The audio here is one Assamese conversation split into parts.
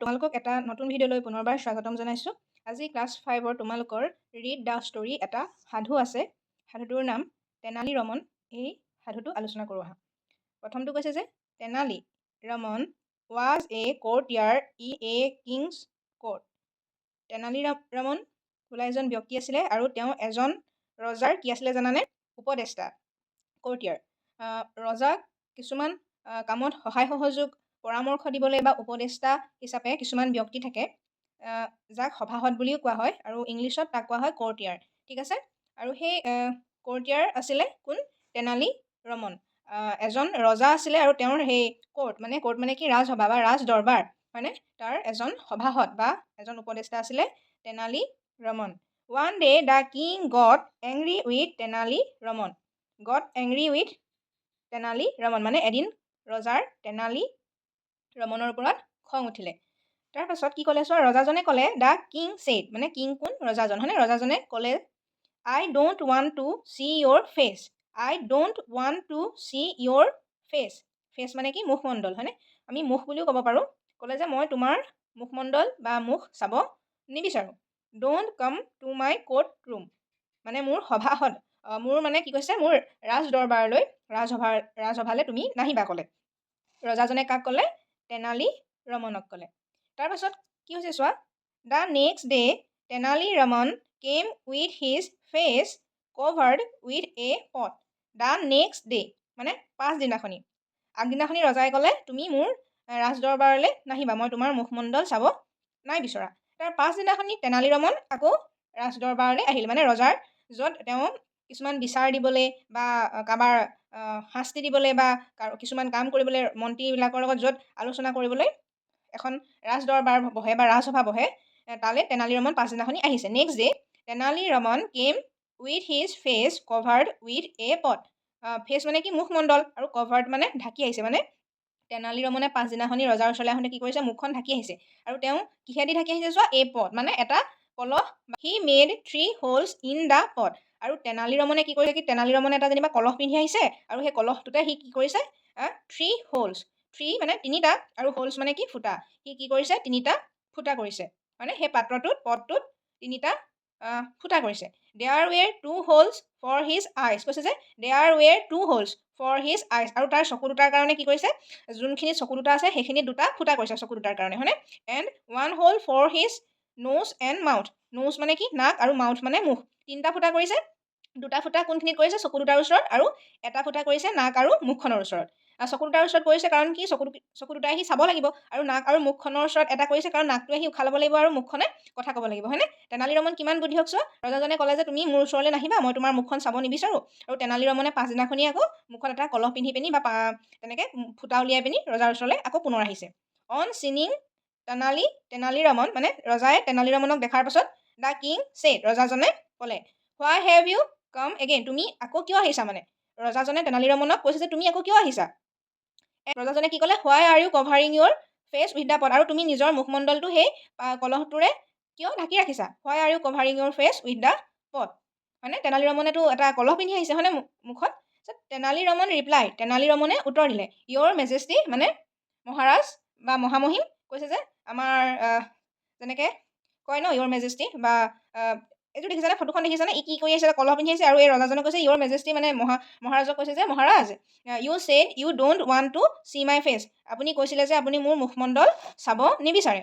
তোমালোকক এটা নতুন ভিডিঅ'লৈ পুনৰবাৰ স্বাগতম জনাইছোঁ। আজি ক্লাছ 5ৰ তোমালোকৰ ৰিড দ্য ষ্টৰী এটা সাধু আছে। সাধুটোৰ নাম তেনালী ৰমন। এই সাধুটো আলোচনা কৰোঁ আহা। প্ৰথমটো কৈছে যে Tenali Raman was a courtier in a king's court. Tenali Raman বোলা এজন ব্যক্তি আছিলে আৰু তেওঁ এজন ৰজাৰ কি আছিলে জানানে? উপদেষ্টা, কোৰ্টিয়াৰ। ৰজাক কিছুমান কামত সহায় সহযোগ পৰামৰ্শ দিবলৈ বা উপদেষ্টা হিচাপে কিছুমান ব্যক্তি থাকে, যাক সভাসদ বুলিও কোৱা হয় আৰু ইংলিছত তাক কোৱা হয় কোৰ্টিয়াৰ। ঠিক আছে। আৰু সেই কোৰ্টিয়াৰ আছিলে কোন? তেনালী ৰমন। এজন ৰজা আছিলে আৰু তেওঁৰ সেই কোৰ্ট মানে কি? ৰাজসভা বা ৰাজ দৰবাৰ, হয়নে? তাৰ এজন সভাসদ বা এজন উপদেষ্টা আছিলে Tenali Raman. One day the king gut angry with Tenali Raman. Gut angry with Tenali Raman মানে এদিন ৰজাৰ তেনালী ৰমনৰ ওপৰত খং উঠিলে। তাৰপাছত কি ক'লে চোৱা, ৰজাজনে ক'লে দ্য কিং ছেইড, মানে কিং কোন? ৰজাজন, হয়নে? ৰজাজনে ক'লে I don't want to see your face. I don't want to see your face. Face মানে কি? মুখমণ্ডল, হয়নে? আমি মুখ বুলিও ক'ব পাৰোঁ। ক'লে যে মই তোমাৰ মুখমণ্ডল বা মুখ চাব নিবিচাৰোঁ। Don't come to my court room, মানে মোৰ সভাসদ, মোৰ মানে কি কৈছে? মোৰ ৰাজ দৰবাৰলৈ, ৰাজসভালৈ তুমি নাহিবা ক'লে। ৰজাজনে কাক ক'লে? তেনালী ৰমনক ক'লে। তাৰপাছত কি হৈছে চোৱা, the next day Tenali Raman came with his face covered with a pot. The next day মানে পাছদিনাখনি। আগদিনাখনি ৰজাই ক'লে তুমি মোৰ ৰাজদৰবাৰলৈ নাহিবা, মই তোমাৰ মুখমণ্ডল চাব নাই বিচৰা। তাৰ পাছদিনাখনি তেনালী ৰমন আকৌ ৰাজদৰবাৰলৈ আহিল, মানে ৰজাৰ য'ত তেওঁ কিছুমান বিচাৰ দিবলৈ বা কাৰোবাৰ শাস্তি দিবলৈ বা কিছুমান কাম কৰিবলৈ মন্ত্ৰীবিলাকৰ লগত য'ত আলোচনা কৰিবলৈ এখন ৰাজদৰবাৰ বহে বা ৰাজসভা বহে, তালৈ তেনালী ৰমন পাছদিনাখনি আহিছে। Next day Tenali Raman came with his face covered with a pot. Face মানে কি? মুখমণ্ডল, আৰু কভাৰ্ড মানে ঢাকি আহিছে, মানে তেনালী ৰমনে পাছদিনাখনি ৰজাৰ ওচৰলৈ আহোঁতে কি কৰিছে? মুখখন ঢাকি আহিছে। আৰু তেওঁ কিহেদি ঢাকি আহিছে চোৱা? এ পট মানে এটা কলহ। He made 3 holds in the pot. আৰু তেনালী ৰমনে কি কৰিছে? তেনালী ৰমনে এটা যেনিবা কলহ পিন্ধি আহিছে, আৰু সেই কলহটোতে সি কি কৰিছে? 3 হোলছ। 3 মানে তিনিটা, আৰু হোলছ মানে কি? ফুটা। সি কি কৰিছে? তিনিটা ফুটা কৰিছে, মানে সেই পাত্ৰটোত, পটটোত তিনিটা ফুটা কৰিছে। There were 2 holes for his eyes. কৈছে যে there were 2 holes for his eyes, আৰু তাৰ চকু দুটাৰ কাৰণে কি কৰিছে? যোনখিনি চকু দুটা আছে সেইখিনি দুটা ফুটা কৰিছে চকু দুটাৰ কাৰণে, হয়নে? And 1 hole for his nose and mouth. Nose মানে কি? নাক, আৰু মাউথ মানে মুখ। তিনিটা ফুটা কৰিছে। দুটা ফুটা কোনখিনিত কৰিছে? চকু দুটাৰ ওচৰত, আৰু এটা ফুটা কৰিছে নাক আৰু মুখখনৰ ওচৰত। চকু দুটাৰ ওচৰত কৰিছে কাৰণ কি? চকু দুটাই সি চাব লাগিব, আৰু নাক আৰু মুখখনৰ ওচৰত এটা কৰিছে কাৰণ নাকটোৱে সি উশাহ ল'ব লাগিব আৰু মুখখনে কথা ক'ব লাগিব, হয়নে? তেনালী ৰমন কিমান বুদ্ধিয়ক চোৱা। ৰজাজনে ক'লে যে তুমি মোৰ ওচৰলৈ নাহিবা, মই তোমাৰ মুখখন চাব নিবিচাৰোঁ। আৰু তেনালী ৰমনে পাছদিনাখনি আকৌ মুখত এটা কলহ পিন্ধি পিনি বা তেনেকৈ ফুটা উলিয়াই পিনি ৰজাৰ ওচৰলৈ আকৌ পুনৰ আহিছে। অন চিনিং তেনালী ৰমন, মানে ৰজাই তেনালী ৰমনক দেখাৰ পাছত দ্য কিং ছেইড, ৰজাজনে ক'লে হোৱাই হেভ ইউ কাম এগেইন। তুমি আকৌ কিয় আহিছা? মানে ৰজাজনে তেনালী ৰমনক কৈছে যে তুমি আকৌ কিয় আহিছা? ৰজাজনে কি ক'লে? Why are you covering your face with the pot. আৰু তুমি নিজৰ মুখমণ্ডলটো সেই কলহটোৰে কিয় ঢাকি ৰাখিছা? Why are you covering your face with the pot, হয়নে? তেনালী ৰমনেতো এটা কলহ পিন্ধি আহিছে, হয়নে? মুখত। তেনালী ৰমন ৰিপ্লাই, তেনালী ৰমনে উত্তৰ দিলে ইয়'ৰ মেজেষ্টি, মানে মহাৰাজ বা মহামহিম। কৈছে যে আমাৰ যেনেকৈ কয় ন ইয়'ৰ মেজেষ্টি, বা এইটো দেখিছানে? ফটোখন দেখিছানে? ই কি কৰি আছে? কলহ পিন্ধি আহিছে, আৰু এই ৰজাজনে কৈছে ইয়'ৰ মেজেষ্টি, মানে মহাৰাজক কৈছে যে Maharaj you said you don't want to see my face. আপুনি কৈছিলে যে আপুনি মোৰ মুখমণ্ডল চাব নিবিচাৰে।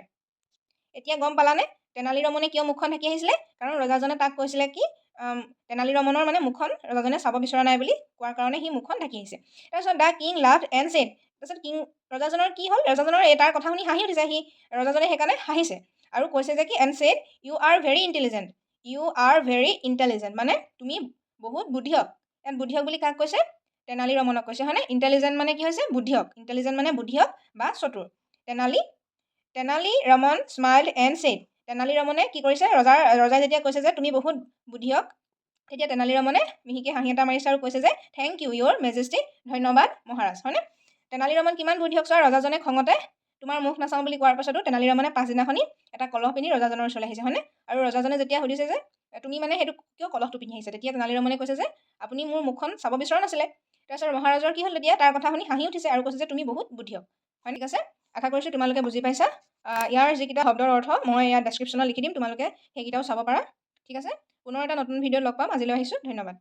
এতিয়া গম পালানে তেনালী ৰমনে কিয় মুখখন ঢাকি আহিছিলে? কাৰণ ৰজাজনে তাক কৈছিলে কি তেনালী ৰমনৰ মানে মুখখন ৰজাজনে চাব বিচৰা নাই বুলি কোৱাৰ কাৰণে সি মুখখন ঢাকি আহিছে। তাৰপিছত the king loved and said. তাৰপিছত ৰজাজনৰ কি হ'ল? ৰজাজনৰ তাৰ কথা শুনি হাঁহি উঠিছে। ৰজাজনে সেইকাৰণে হাঁহিছে আৰু কৈছে যে কি and said you are very intelligent. You are very intelligent, মানে তুমি বহুত বুদ্ধিয়ক। ইয়াত বুদ্ধিয়ক বুলি কাক কৈছে? তেনালী ৰমনক কৈছে, হয়নে? ইণ্টেলিজেণ্ট মানে কি হৈছে? বুদ্ধিয়ক। ইণ্টেলিজেণ্ট মানে বুদ্ধিয়ক বা চতুৰ। Tenali Raman smiled and said. Tenali ৰমনে কি কৰিছে? ৰজাই যেতিয়া কৈছে যে তুমি বহুত বুদ্ধিয়ক, তেতিয়া তেনালী ৰমনে মিহিকৈ হাঁহি এটা মাৰিছে আৰু কৈছে যে থেংক ইউ ইয়'ৰ মেজেষ্টি, ধন্যবাদ মহাৰাজ, হয়নে? তেনালী ৰমন কিমান বুদ্ধিয়ক চোৱা। ৰজাজনে খঙতে তোমাৰ মুখ নাচাওঁ বুলি কোৱাৰ পাছতো তেনালী ৰমনে পাছদিনাখনি এটা কলহ পিন্ধি ৰজাজনৰ ওচৰলৈ আহিছে, হয়নে? আৰু ৰজাজনে যেতিয়া সুধিছে যে তুমি মানে সেইটো কিয় কলহটো পিন্ধি আহিছা, তেতিয়া তেনালী ৰমনে কৈছে যে আপুনি মোৰ মুখখন চাব বিচৰা নাছিলে। তাৰপিছত মহাৰাজৰ কি হ'ল? তেতিয়া তাৰ কথা শুনি হাঁহি উঠিছে আৰু কৈছে যে তুমি বহুত বুদ্ধিয়ক। হয়, ঠিক আছে। আশা কৰিছোঁ তোমালোকে বুজি পাইছা। ইয়াৰ যিকেইটা শব্দৰ অৰ্থ মই ইয়াত ডেছক্ৰিপশ্যনত লিখি দিম, তোমালোকে সেইকেইটাও চাব পাৰা। ঠিক আছে, পুনৰ এটা নতুন ভিডিঅ'ত লগ পাম। আজিলৈ আহিছোঁ, ধন্যবাদ।